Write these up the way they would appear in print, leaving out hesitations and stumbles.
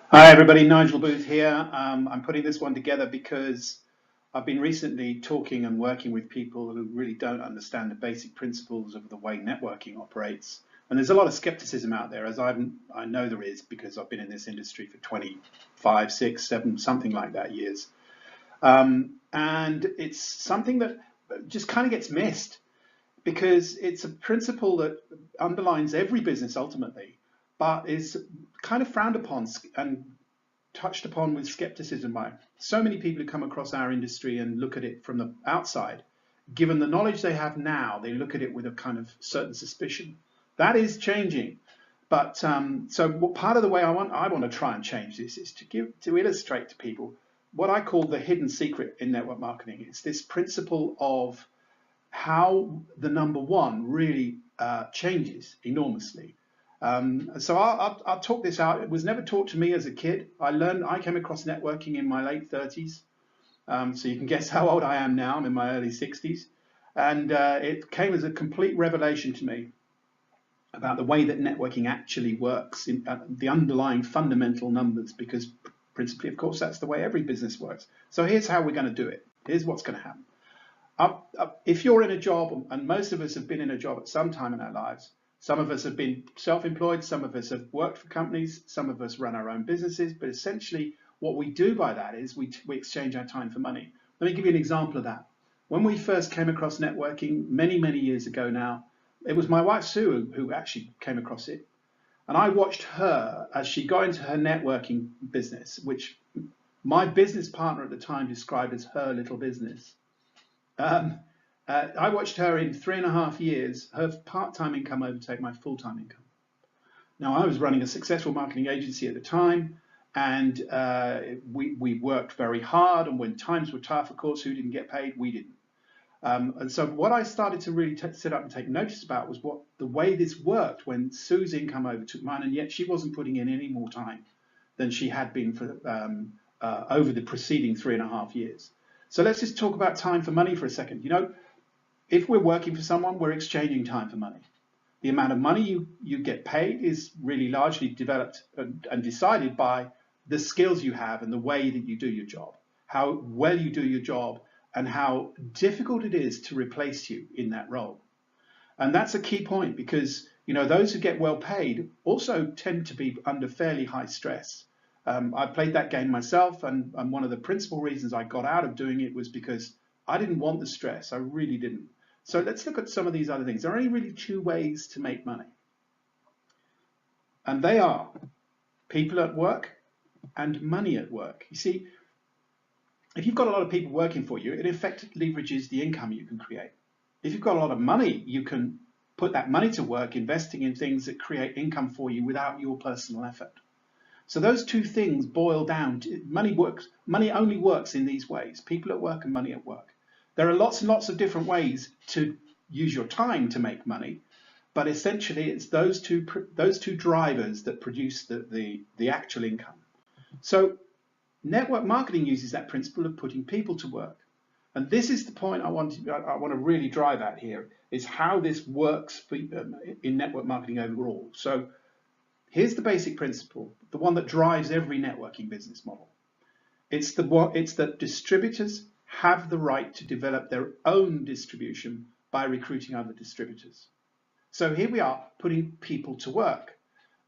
Hi everybody, Nigel Booth here. I'm putting this one together because I've been recently talking and working with people who really don't understand the basic principles of the way networking operates. And there's a lot of skepticism out there, as I know there is because I've been in this industry for 25, 6, 7, something like that years. And it's something that just kind of gets missed because it's a principle that underlines every business ultimately, but is kind of frowned upon and touched upon with skepticism by so many people who come across our industry and look at it from the outside. Given the knowledge they have now, they look at it with a kind of certain suspicion. That is changing. But so part of the way I want to try and change this is to illustrate to people what I call the hidden secret in network marketing. It's this principle of how the number one really changes enormously. So I'll talk this out. It was never taught to me as a kid. I came across networking in my late 30s. So you can guess how old I am now. I'm in my early 60s. And it came as a complete revelation to me about the way that networking actually works, the underlying fundamental numbers, because principally, of course, that's the way every business works. So here's how we're going to do it. Here's what's going to happen. If you're in a job, and most of us have been in a job at some time in our lives, some of us have been self-employed, some of us have worked for companies, some of us run our own businesses, but essentially what we do by that is we exchange our time for money. Let me give you an example of that. When we first came across networking many, many years ago now, it was my wife Sue who actually came across it. And I watched her as she got into her networking business, which my business partner at the time described as her little business. Um, I watched her in 3.5 years, her part-time income overtake my full-time income. Now, I was running a successful marketing agency at the time, and we worked very hard. And when times were tough, of course, who didn't get paid? We didn't. And so what I started to really sit up and take notice about was what the way this worked when Sue's income overtook mine, and yet she wasn't putting in any more time than she had been for over the preceding 3.5 years. So let's just talk about time for money for a second. You know, if we're working for someone, we're exchanging time for money. The amount of money you get paid is really largely developed and decided by the skills you have and the way that you do your job, how well you do your job, and how difficult it is to replace you in that role. And that's a key point because those who get well paid also tend to be under fairly high stress. I played that game myself, and one of the principal reasons I got out of doing it was because I didn't want the stress. I really didn't. So let's look at some of these other things. There are only really two ways to make money, and they are people at work and money at work. You see, if you've got a lot of people working for you, it effectively leverages the income you can create. If you've got a lot of money, you can put that money to work investing in things that create income for you without your personal effort. So those two things boil down to money only works in these ways, people at work and money at work. There are lots and lots of different ways to use your time to make money, but essentially it's those two drivers that produce the actual income. So network marketing uses that principle of putting people to work. And this is the point I want to really drive at here, is how this works in network marketing overall. So here's the basic principle, the one that drives every networking business model. It's that distributors have the right to develop their own distribution by recruiting other distributors. So here we are putting people to work.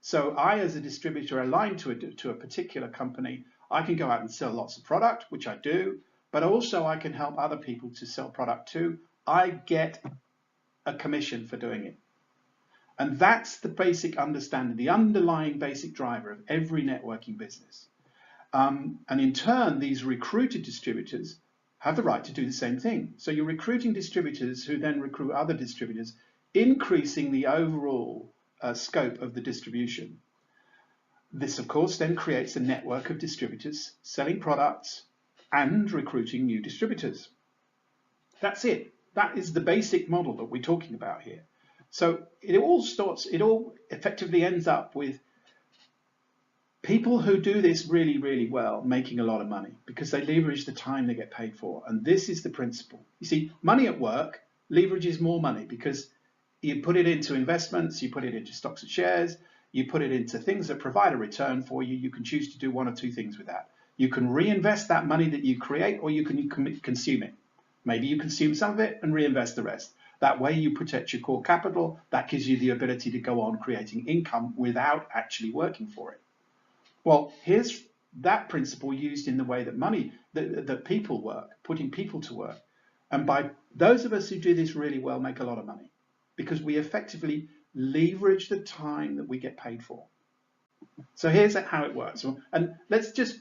So I, as a distributor aligned to a particular company, I can go out and sell lots of product, which I do, but also I can help other people to sell product too. I get a commission for doing it. And that's the basic understanding, the underlying basic driver of every networking business. And in turn, these recruited distributors have the right to do the same thing. So you're recruiting distributors who then recruit other distributors, increasing the overall scope of the distribution. This, of course, then creates a network of distributors selling products and recruiting new distributors. That's it. That is the basic model that we're talking about here. So it all effectively ends up with people who do this really, really well making a lot of money because they leverage the time they get paid for. And this is the principle. You see, money at work leverages more money because you put it into investments, you put it into stocks and shares, You put it into things that provide a return for you. You can choose to do one or two things with that. You can reinvest that money that you create, or you can consume it. Maybe you consume some of it and reinvest the rest. That way you protect your core capital. That gives you the ability to go on creating income without actually working for it. Well, here's that principle used in the way that that people work, putting people to work. And by those of us who do this really well make a lot of money because we effectively leverage the time that we get paid for. So here's how it works. And let's just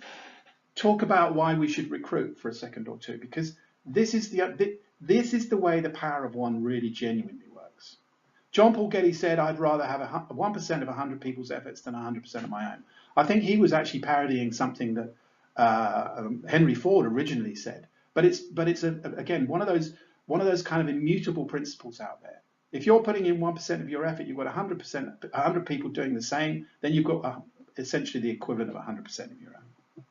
talk about why we should recruit for a second or two, because this is the way the power of one really genuinely works. John Paul Getty said, I'd rather have 1% of 100 people's efforts than 100% of my own. I think he was actually parodying something that Henry Ford originally said. But it's again one of those kind of immutable principles out there. If you're putting in 1% of your effort, you've got 100 people doing the same, then you've got essentially the equivalent of 100% of your own.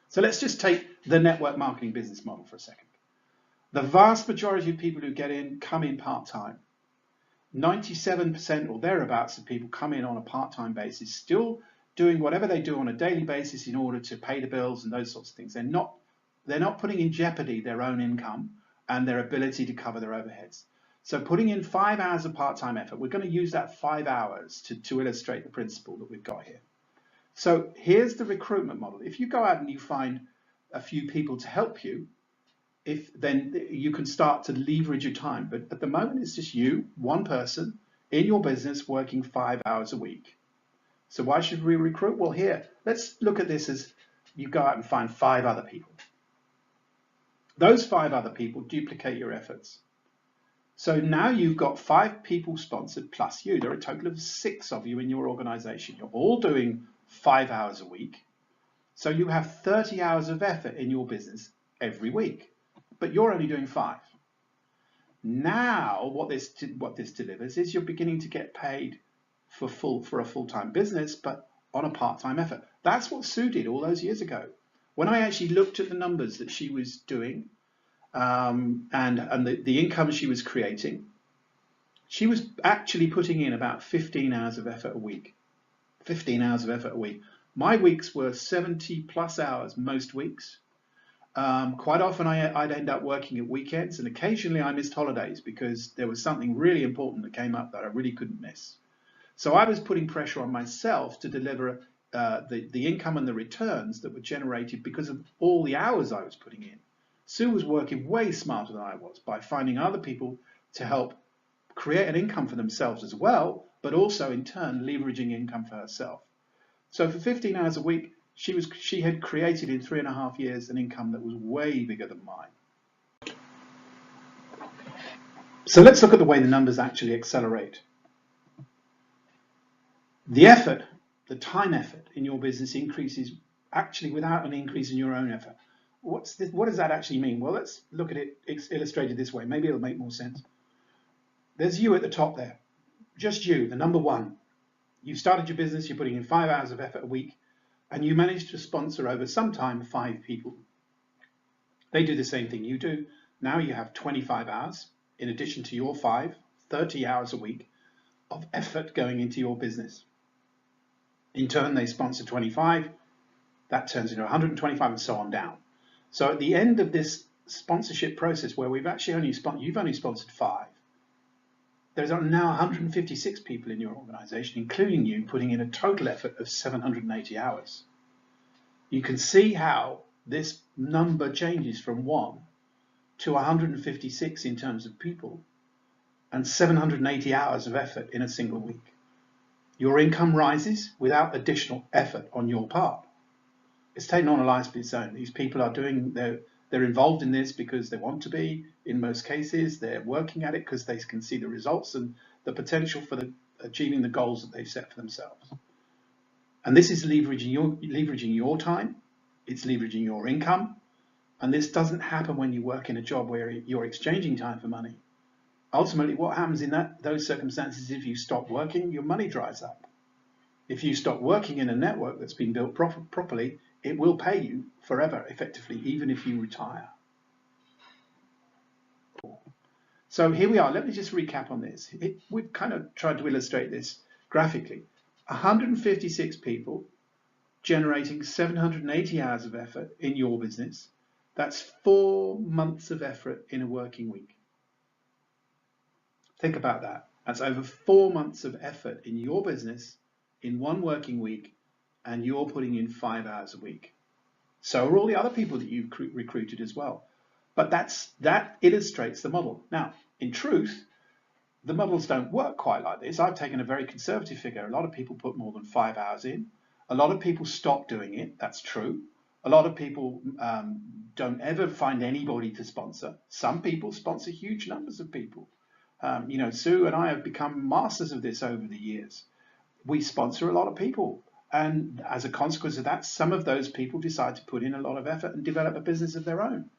So let's just take the network marketing business model for a second. The vast majority of people who get in come in part-time. 97% or thereabouts of people come in on a part-time basis, still doing whatever they do on a daily basis in order to pay the bills and those sorts of things. They're not putting in jeopardy their own income and their ability to cover their overheads. So putting in 5 hours of part-time effort, we're going to use that 5 hours to illustrate the principle that we've got here. So here's the recruitment model. If you go out and you find a few people to help you, then you can start to leverage your time. But at the moment, it's just you, one person in your business working 5 hours a week. So why should we recruit? Well, here, let's look at this as you go out and find 5 other people. Those 5 other people duplicate your efforts. So now you've got 5 people sponsored plus you. There are a total of 6 of you in your organization. You're all doing 5 hours a week. So you have 30 hours of effort in your business every week, but you're only doing 5. Now, what this delivers is you're beginning to get paid for a full-time business, but on a part-time effort. That's what Sue did all those years ago. When I actually looked at the numbers that she was doing and the income she was creating, she was actually putting in about 15 hours of effort a week. 15 hours of effort a week. My weeks were 70 plus hours most weeks. Quite often I'd end up working at weekends, and occasionally I missed holidays because there was something really important that came up that I really couldn't miss. So I was putting pressure on myself to deliver the income and the returns that were generated because of all the hours I was putting in. Sue was working way smarter than I was by finding other people to help create an income for themselves as well, but also in turn leveraging income for herself. So for 15 hours a week, she had created in 3.5 years an income that was way bigger than mine. So let's look at the way the numbers actually accelerate. The effort, the time effort in your business increases actually without an increase in your own effort. What does that actually mean? Well, let's look at it illustrated this way. Maybe it'll make more sense. There's you at the top there, just you, the number one. You started your business, you're putting in 5 hours of effort a week, and you managed to sponsor over some time 5 people. They do the same thing you do. Now you have 25 hours in addition to your 5, 30 hours a week of effort going into your business. In turn, they sponsor 25, that turns into 125 and so on down. So at the end of this sponsorship process where you've only sponsored 5, there's now 156 people in your organization, including you, putting in a total effort of 780 hours. You can see how this number changes from 1 to 156 in terms of people and 780 hours of effort in a single week. Your income rises without additional effort on your part. It's taken on a life of its own. These people are they're involved in this because they want to be. In most cases, they're working at it because they can see the results and the potential for achieving the goals that they've set for themselves. And this is leveraging your time. It's leveraging your income. And this doesn't happen when you work in a job where you're exchanging time for money. Ultimately, what happens in those circumstances, if you stop working, your money dries up. If you stop working in a network that's been built properly, it will pay you forever, effectively, even if you retire. So here we are. Let me just recap on this. We've kind of tried to illustrate this graphically. 156 people generating 780 hours of effort in your business. That's 4 months of effort in a working week. Think about that. That's over 4 months of effort in your business in one working week, and you're putting in 5 hours a week. So are all the other people that you've recruited as well. But that illustrates the model. Now, in truth, the models don't work quite like this. I've taken a very conservative figure. A lot of people put more than 5 hours in. A lot of people stop doing it. That's true. A lot of people don't ever find anybody to sponsor. Some people sponsor huge numbers of people. Sue and I have become masters of this over the years. We sponsor a lot of people. And as a consequence of that, some of those people decide to put in a lot of effort and develop a business of their own.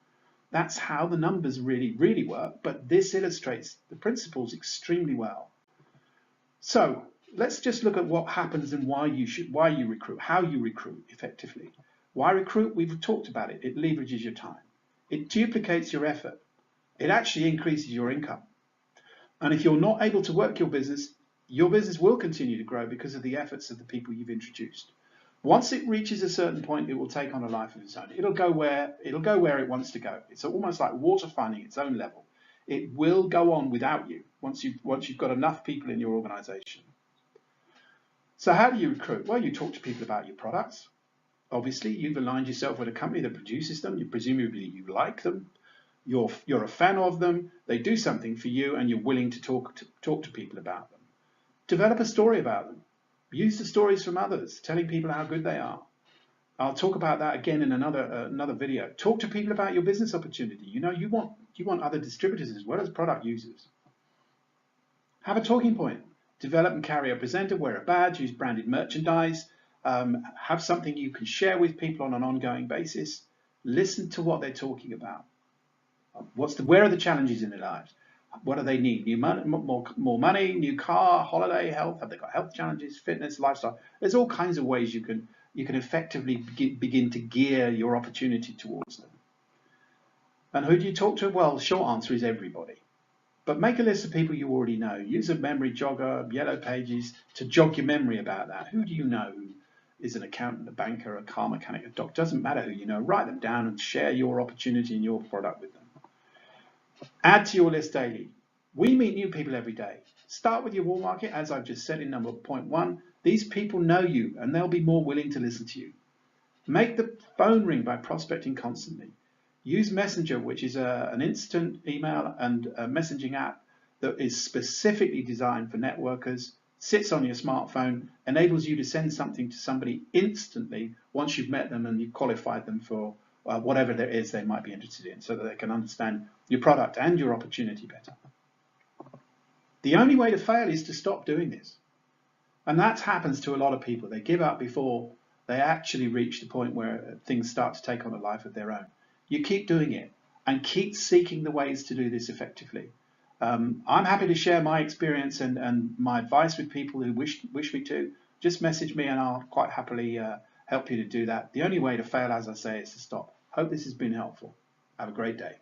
That's how the numbers really, really work. But this illustrates the principles extremely well. So let's just look at what happens and why you recruit, how you recruit effectively. Why recruit? We've talked about it. It leverages your time. It duplicates your effort. It actually increases your income. And if you're not able to work your business will continue to grow because of the efforts of the people you've introduced. Once it reaches a certain point, it will take on a life of its own. It'll go where it wants to go. It's almost like water finding its own level. It will go on without you once you've got enough people in your organization. So how do you recruit? Well, you talk to people about your products. Obviously, you've aligned yourself with a company that produces them. Presumably you like them. You're a fan of them. They do something for you, and you're willing to talk to people about them. Develop a story about them. Use the stories from others, telling people how good they are. I'll talk about that again in another video. Talk to people about your business opportunity. You want other distributors as well as product users. Have a talking point. Develop and carry a presenter, wear a badge, use branded merchandise. Have something you can share with people on an ongoing basis. Listen to what they're talking about. Where are the challenges in their lives? What do they need? More money, new car, holiday, health? Have they got health challenges, fitness, lifestyle? There's all kinds of ways you can effectively begin to gear your opportunity towards them. And who do you talk to? Well, the short answer is everybody. But make a list of people you already know. Use a memory jogger, Yellow Pages, to jog your memory about that. Who do you know who is an accountant, a banker, a car mechanic, a doctor? Doesn't matter who you know. Write them down and share your opportunity and your product with them. Add to your list daily. We meet new people every day. Start with your warm market, as I've just said in number 0.1. These people know you and they'll be more willing to listen to you. Make the phone ring by prospecting constantly. Use Messenger, which is an instant email and a messaging app that is specifically designed for networkers, sits on your smartphone, enables you to send something to somebody instantly once you've met them and you've qualified them for whatever there is they might be interested in, so that they can understand your product and your opportunity better. The only way to fail is to stop doing this. And that happens to a lot of people. They give up before they actually reach the point where things start to take on a life of their own. You keep doing it and keep seeking the ways to do this effectively. I'm happy to share my experience and my advice with people who wish me to. Just message me and I'll quite happily help you to do that. The only way to fail, as I say, is to stop. Hope this has been helpful. Have a great day.